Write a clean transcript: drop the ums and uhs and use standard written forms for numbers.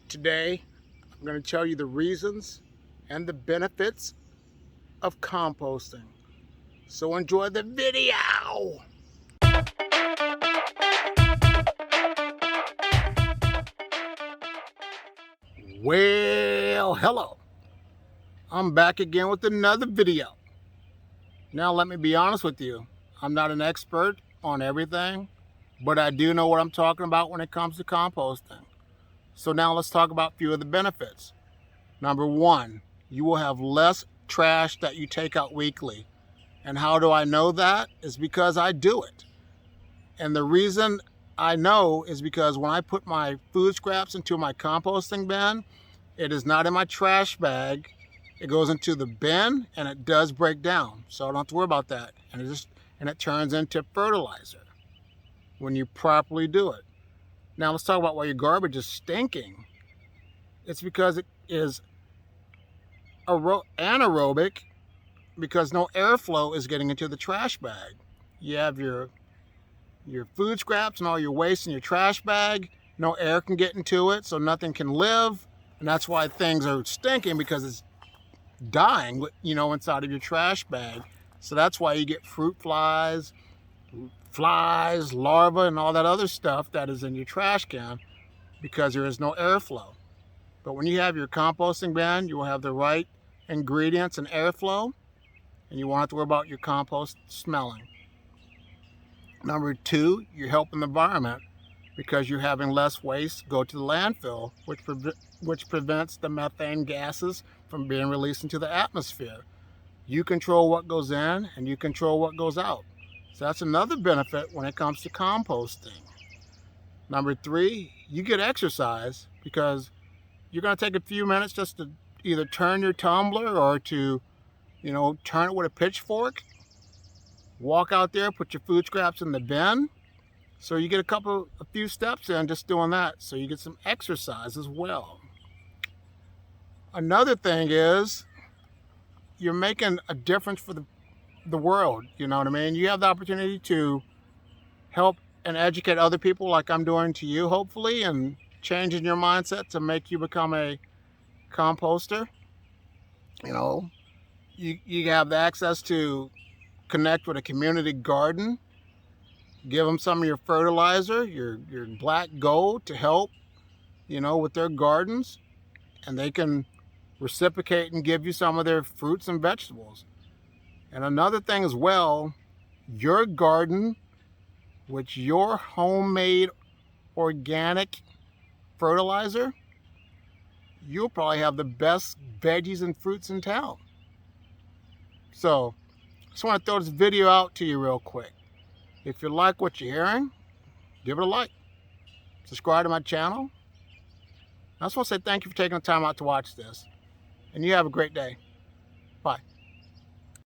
Today, I'm going to tell you the reasons and the benefits of composting. So enjoy the video. Well, hello. I'm back again with another video. Now, let me be honest with you. I'm not an expert on everything, but I do know what I'm talking about when it comes to composting. So now let's talk about a few of the benefits. Number one, you will have less trash that you take out weekly. And how do I know that? Is because I do it. And the reason I know is because when I put my food scraps into my composting bin, it is not in my trash bag. It goes into the bin and it does break down. So I don't have to worry about that. And it turns into fertilizer when you properly do it. Now let's talk about why your garbage is stinking. It's because it is anaerobic, because no airflow is getting into the trash bag. You have your food scraps and all your waste in your trash bag. No air can get into it, so nothing can live. And that's why things are stinking, because it's dying, inside of your trash bag. So that's why you get fruit flies, larvae, and all that other stuff that is in your trash can, because there is no airflow. But when you have your composting bin, you will have the right ingredients and airflow, and you won't have to worry about your compost smelling. Number two, you're helping the environment, because you're having less waste go to the landfill, which prevents the methane gases from being released into the atmosphere. You control what goes in and you control what goes out. So that's another benefit when it comes to composting. Number three, you get exercise, because you're going to take a few minutes just to either turn your tumbler or to, turn it with a pitchfork. Walk out there, put your food scraps in the bin. So you get a few steps in just doing that. So you get some exercise as well. Another thing is you're making a difference for the world. You know what I mean? You have the opportunity to help and educate other people, like I'm doing to you, hopefully, and changing your mindset to make you become a composter. You have the access to connect with a community garden. Give them some of your fertilizer, your black gold, to help, with their gardens, and they can reciprocate and give you some of their fruits and vegetables. And another thing as well, your garden, with your homemade organic fertilizer, you'll probably have the best veggies and fruits in town. So I just want to throw this video out to you real quick. If you like what you're hearing, give it a like. Subscribe to my channel. I just want to say thank you for taking the time out to watch this. And you have a great day. Bye.